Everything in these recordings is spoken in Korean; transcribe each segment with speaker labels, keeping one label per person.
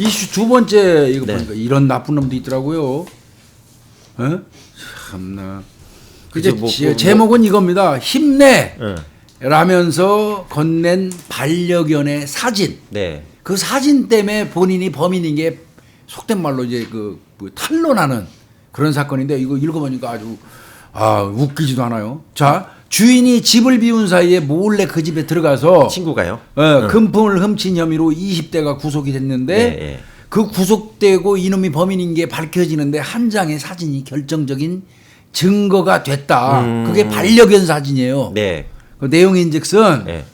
Speaker 1: 이슈 두 번째 이거
Speaker 2: 네.
Speaker 1: 보니까 이런 나쁜 놈도 있더라고요. 어? 참나. 이제
Speaker 2: 뭐,
Speaker 1: 제목은 이겁니다. 힘내.
Speaker 2: 네.
Speaker 1: 라면서 건넨 반려견의 사진.
Speaker 2: 네.
Speaker 1: 그 사진 때문에 본인이 범인인 게 속된 말로 이제 뭐 탄로나는 그런 사건인데 이거 읽어보니까 아주 웃기지도 않아요. 자, 주인이 집을 비운 사이에 몰래 그 집에 들어가서
Speaker 2: 친구가요?
Speaker 1: 금품을 훔친 혐의로 20대가 구속이 됐는데
Speaker 2: 네.
Speaker 1: 그 구속되고 이놈이 범인인 게 밝혀지는데 한 장의 사진이 결정적인 증거가 됐다. 그게 반려견 사진이에요.
Speaker 2: 네.
Speaker 1: 그 내용인즉슨
Speaker 2: 네.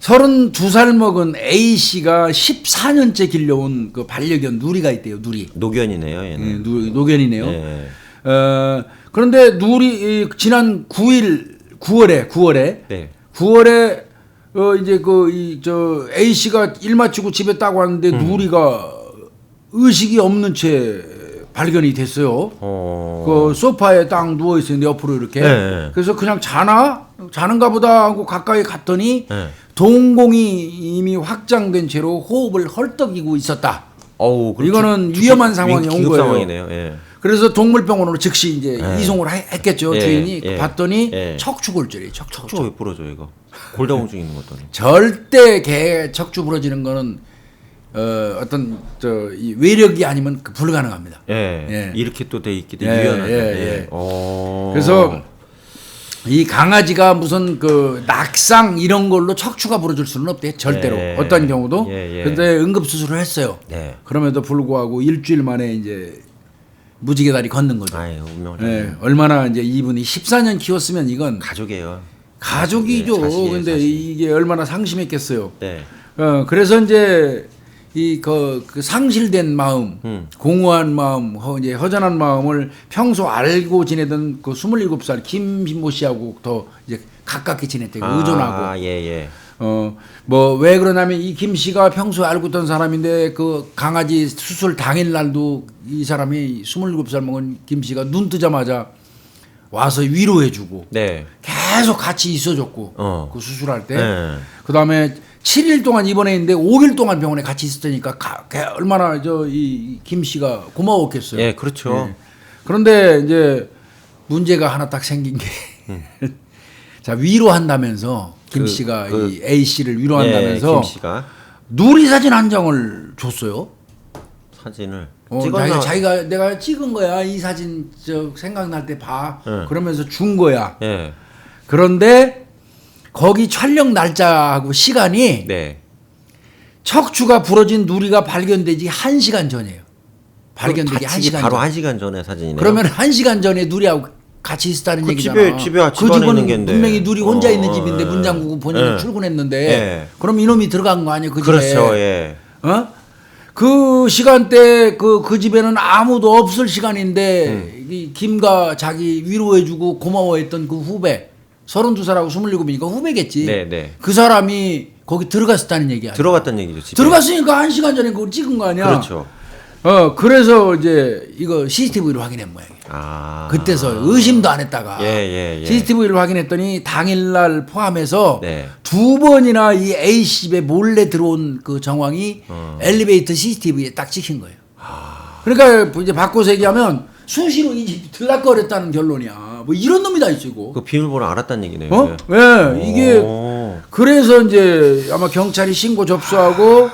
Speaker 1: 32살 먹은 A 씨가 14년째 길러온 그 반려견 누리가 있대요. 누리.
Speaker 2: 노견이네요, 얘는.
Speaker 1: 노견이네요.
Speaker 2: 네.
Speaker 1: 그런데 누리 지난 9월에
Speaker 2: 네.
Speaker 1: 9월에 이제 저 A 씨가 일 마치고 집에 딱 왔는데 누리가 의식이 없는 채 발견이 됐어요. 그 소파에 딱 누워 있었는데 옆으로 이렇게.
Speaker 2: 네.
Speaker 1: 그래서 그냥 자는가 보다 하고 가까이 갔더니
Speaker 2: 네.
Speaker 1: 동공이 이미 확장된 채로 호흡을 헐떡이고 있었다. 이거는 위험한 상황이 온
Speaker 2: 기급
Speaker 1: 거예요.
Speaker 2: 상황이네요. 예.
Speaker 1: 그래서 동물병원으로 즉시 이제 이송을 했겠죠.
Speaker 2: 예,
Speaker 1: 주인이
Speaker 2: 예.
Speaker 1: 봤더니
Speaker 2: 예.
Speaker 1: 척추골절이에요.
Speaker 2: 척추 왜 부러져 이거? 골다공증 있는 것도 아니고.
Speaker 1: 절대 개 척추 부러지는 거는 어떤 이 외력이 아니면 불가능합니다.
Speaker 2: 예.
Speaker 1: 예.
Speaker 2: 이렇게 또 돼 있기
Speaker 1: 예,
Speaker 2: 때문에 유연하다.
Speaker 1: 예.
Speaker 2: 예.
Speaker 1: 그래서 이 강아지가 무슨 그 낙상 이런 걸로 척추가 부러질 수는 없대. 절대로.
Speaker 2: 예.
Speaker 1: 어떤 경우도.
Speaker 2: 예, 예.
Speaker 1: 근데 응급 수술을 했어요.
Speaker 2: 네.
Speaker 1: 그럼에도 불구하고 일주일 만에 이제 무지개 다리 걷는 거죠.
Speaker 2: 아유, 운명을.
Speaker 1: 예, 얼마나 이제 이분이 14년 키웠으면 이건
Speaker 2: 가족이에요.
Speaker 1: 가족이죠.
Speaker 2: 예, 자식이에요,
Speaker 1: 근데
Speaker 2: 자식.
Speaker 1: 이게 얼마나 상심했겠어요.
Speaker 2: 네.
Speaker 1: 그래서 이제 그 상실된 마음, 공허한 마음, 이제 허전한 마음을 평소 알고 지내던 그 27살 김신모 씨하고 더 이제 가깝게 지냈대요. 의존하고.
Speaker 2: 예.
Speaker 1: 뭐 왜 그러냐면 이 김 씨가 평소에 알고 있던 사람인데 그 강아지 수술 당일 날도 이 사람이 27살 먹은 김 씨가 눈 뜨자마자 와서 위로해주고
Speaker 2: 네.
Speaker 1: 계속 같이 있어줬고 그 수술할 때
Speaker 2: 네.
Speaker 1: 그다음에 7일 동안 입원해 있는데 5일 동안 병원에 같이 있었으니까 얼마나 이 김 씨가 고마웠겠어요.
Speaker 2: 예, 그렇죠.
Speaker 1: 예. 그런데 이제 문제가 하나 딱 생긴 게 자, 위로한다면서 김 씨가 이 A 씨를 위로한다면서
Speaker 2: 김 씨가
Speaker 1: 누리 사진 한 장을 줬어요.
Speaker 2: 사진을
Speaker 1: 자기가 내가 찍은 거야. 이 사진 생각날 때 봐. 그러면서 준 거야.
Speaker 2: 예.
Speaker 1: 그런데 거기 촬영 날짜하고 시간이
Speaker 2: 네.
Speaker 1: 척추가 부러진 누리가 발견되지 1시간 전이에요. 발견되기 1시간
Speaker 2: 바로
Speaker 1: 전.
Speaker 2: 1시간 전에 사진이네요.
Speaker 1: 그러면 1시간 전에 누리하고 같이 있었다는
Speaker 2: 그
Speaker 1: 얘기잖아.
Speaker 2: 집에
Speaker 1: 그
Speaker 2: 집안에
Speaker 1: 집은
Speaker 2: 있는 겐데.
Speaker 1: 분명히 누리 혼자 있는 집인데
Speaker 2: 예.
Speaker 1: 문 잠그고 본인은 출근했는데
Speaker 2: 예.
Speaker 1: 그럼 이놈이 들어간 거 아니에요? 그 집에.
Speaker 2: 그렇죠. 예.
Speaker 1: 그 시간대 그 집에는 아무도 없을 시간인데 이 김가 자기 위로해주고 고마워했던 그 후배 32살하고 27이니까 후배겠지.
Speaker 2: 네.
Speaker 1: 그 사람이 거기 들어갔었다는 얘기야.
Speaker 2: 들어갔다는 얘기죠. 집에.
Speaker 1: 들어갔으니까 1시간 전에 그걸 찍은 거 아니야.
Speaker 2: 그렇죠.
Speaker 1: 그래서 이제 이거 CCTV를 확인한 모양이에요. 그때서 의심도 안 했다가
Speaker 2: 예.
Speaker 1: CCTV를 확인했더니 당일날 포함해서
Speaker 2: 네.
Speaker 1: 2번이나 이 A 집에 몰래 들어온 그 정황이 엘리베이터 CCTV에 딱 찍힌 거예요. 그러니까 이제 바꿔서 얘기하면 수시로 이 집 들락거렸다는 결론이야. 뭐 이런 놈이 다 있고.
Speaker 2: 그 비밀번호 알았다는 얘기네요.
Speaker 1: 왜 이게 그래서 이제 아마 경찰이 신고 접수하고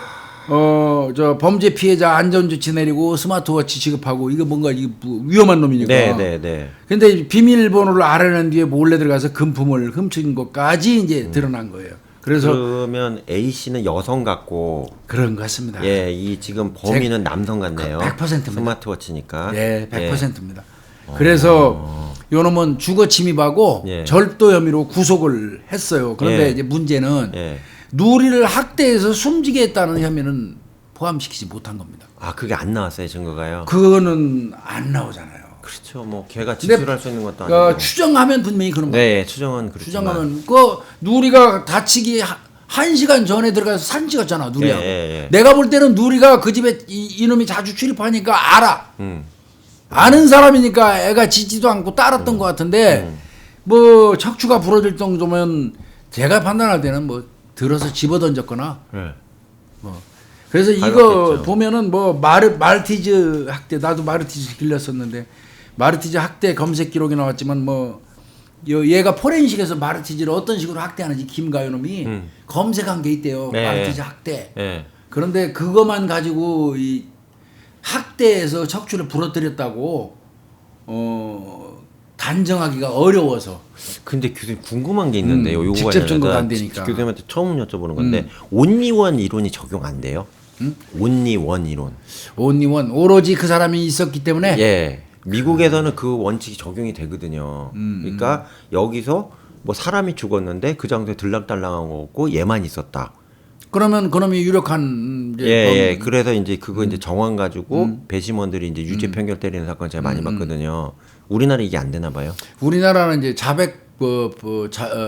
Speaker 1: 저 범죄 피해자 안전조치 내리고 스마트워치 지급하고 이거 뭔가 이게 위험한 놈이니까.
Speaker 2: 네.
Speaker 1: 근데 비밀번호를 알아낸 뒤에 몰래 들어가서 금품을 훔친 것까지 이제 드러난 거예요. 그래서
Speaker 2: 그러면 A 씨는 여성 같고
Speaker 1: 그런 것 같습니다.
Speaker 2: 예, 이 지금 범인은 남성 같네요.
Speaker 1: 100%입니다.
Speaker 2: 스마트워치니까.
Speaker 1: 네, 100%입니다. 그래서 요놈은 주거 침입하고 절도 혐의로 구속을 했어요. 그런데 이제 문제는 누리를 학대해서 숨지게 했다는 혐의는 포함시키지 못한 겁니다.
Speaker 2: 그게 안 나왔어요, 증거가요?
Speaker 1: 그거는 안 나오잖아요.
Speaker 2: 그렇죠. 뭐 걔가 진술할 수 있는 것도 아니고.
Speaker 1: 그러니까 추정하면 분명히 그런 거예요.
Speaker 2: 네, 추정은 그렇지만.
Speaker 1: 추정하면 그 누리가 다치기 1시간 전에 들어가서 사진 찍었잖아, 누리하고. 내가 볼 때는 누리가 그 집에 이놈이 자주 출입하니까 알아. 아는 사람이니까 애가 짖지도 않고 따랐던 것 같은데 뭐 척추가 부러질 정도면 제가 판단할 때는 뭐 들어서 집어던졌거나 뭐 그래서 이거
Speaker 2: 밟았겠죠.
Speaker 1: 보면은 뭐 말티즈 학대, 나도 말티즈 길렀었는데 말티즈 학대 검색 기록이 나왔지만 뭐 얘가 포렌식에서 말티즈를 어떤 식으로 학대하는지 김가요놈이 검색한 게 있대요.
Speaker 2: 네.
Speaker 1: 말티즈 학대.
Speaker 2: 예.
Speaker 1: 그런데 그것만 가지고 이 학대에서 척추를 부러뜨렸다고 단정하기가 어려워서.
Speaker 2: 근데 교수님 궁금한 게 있는데요. 요거
Speaker 1: 직접 증거가 안
Speaker 2: 관련해서
Speaker 1: 되니까.
Speaker 2: 교수님한테 처음 여쭤보는 건데 온리원 이론이 적용 안 돼요? 온리원 이론.
Speaker 1: 온리원 오로지 그 사람이 있었기 때문에
Speaker 2: 예. 미국에서는 그 원칙이 적용이 되거든요. 그러니까 여기서 뭐 사람이 죽었는데 그 장소에 들락달락한 거고 얘만 있었다.
Speaker 1: 그러면 그놈이 유력한 이제
Speaker 2: 예. 그래서 이제 그거 이제 정황 가지고 배심원들이 이제 유죄 판결 때리는 사건 제가 많이 봤거든요. 우리나라 이게 안 되나 봐요.
Speaker 1: 우리나라는 이제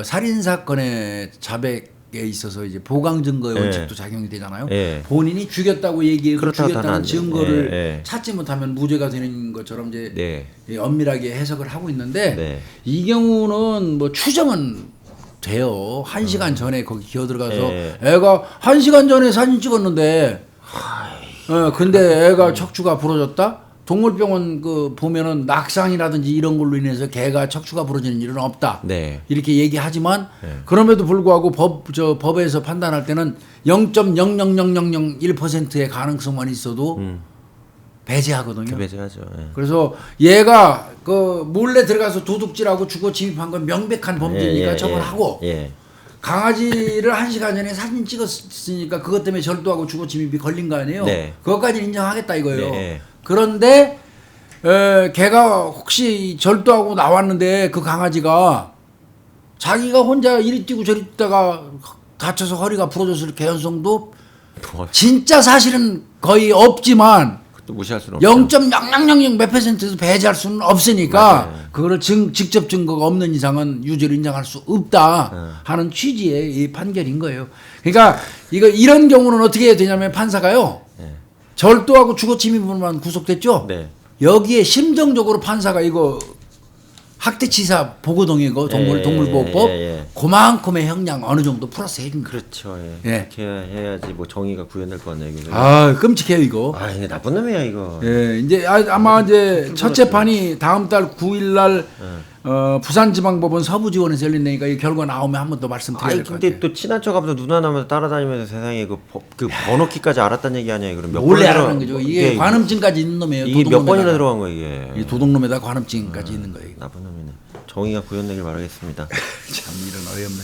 Speaker 1: 살인 사건의 자백에 있어서 이제 보강 증거의 원칙도 작용이 되잖아요.
Speaker 2: 예.
Speaker 1: 본인이 죽였다고 얘기해서
Speaker 2: 그렇다고
Speaker 1: 죽였다는
Speaker 2: 안 돼.
Speaker 1: 증거를
Speaker 2: 예.
Speaker 1: 찾지 못하면 무죄가 되는 것처럼 이제
Speaker 2: 네.
Speaker 1: 엄밀하게 해석을 하고 있는데
Speaker 2: 네.
Speaker 1: 이 경우는 뭐 추정은 돼요. 1시간 전에 거기 기어 들어가서
Speaker 2: 예.
Speaker 1: 애가 1시간 전에 사진 찍었는데 근데 애가 척추가 부러졌다? 동물병원 그 보면은 낙상이라든지 이런 걸로 인해서 개가 척추가 부러지는 일은 없다.
Speaker 2: 네.
Speaker 1: 이렇게 얘기하지만 그럼에도 불구하고 법에서 판단할 때는 0.00001%의 가능성만 있어도 배제하거든요.
Speaker 2: 배제하죠. 예.
Speaker 1: 그래서 얘가 그 몰래 들어가서 도둑질하고 주거 침입한 건 명백한 범죄니까 처벌하고 강아지를 1시간 전에 사진 찍었으니까 그것 때문에 절도하고 주거 침입이 걸린 거 아니에요.
Speaker 2: 네.
Speaker 1: 그것까지는 인정하겠다 이거예요.
Speaker 2: 네.
Speaker 1: 그런데 걔가 혹시 절도하고 나왔는데 그 강아지가 자기가 혼자 이리 뛰고 저리 뛰다가 다쳐서 허리가 부러졌을 개연성도 진짜 사실은 거의 없지만
Speaker 2: 또 무시할 수는 없죠.
Speaker 1: 0.0000 몇 %에서 배제할 수는 없으니까 그거를 직접 증거가 없는 이상은 유죄로 인정할 수 없다 하는 취지의 이 판결인 거예요. 그러니까 이런 경우는 어떻게 해야 되냐면 판사가요. 절도하고 주거 침입으로만 구속됐죠.
Speaker 2: 네.
Speaker 1: 여기에 심정적으로 판사가 이거 학대치사 보고동의고 동물보호법 그만큼의 형량 어느 정도 플러스 해줍니다.
Speaker 2: 그렇죠.
Speaker 1: 예.
Speaker 2: 그렇게 해야지 뭐 정의가 구현될 거 같네요.
Speaker 1: 끔찍해요 이거.
Speaker 2: 이게 나쁜 놈이야 이거.
Speaker 1: 예, 이제 아마 이제 첫 재판이 다음 달 9일 날 부산지방법원 서부지원에서 열린다니까 이 결과 나오면 한 번 더 말씀드려야 될 것 같아요.
Speaker 2: 근데 또 친한 척하면서 눈 하나면서 따라다니면서 세상에 그 번호키까지 알았다는 얘기 아니에요? 그럼 몇
Speaker 1: 몰래
Speaker 2: 번이나
Speaker 1: 알아는 거죠. 이게 관음증까지 있는 놈이에요.
Speaker 2: 이게 몇 번이나 들어간 거예요 이게?
Speaker 1: 이 도둑놈에다 관음증까지 있는 거예요.
Speaker 2: 나쁜 놈이네. 정의가 구현되길 바라겠습니다.
Speaker 1: 참 이런 어이없는.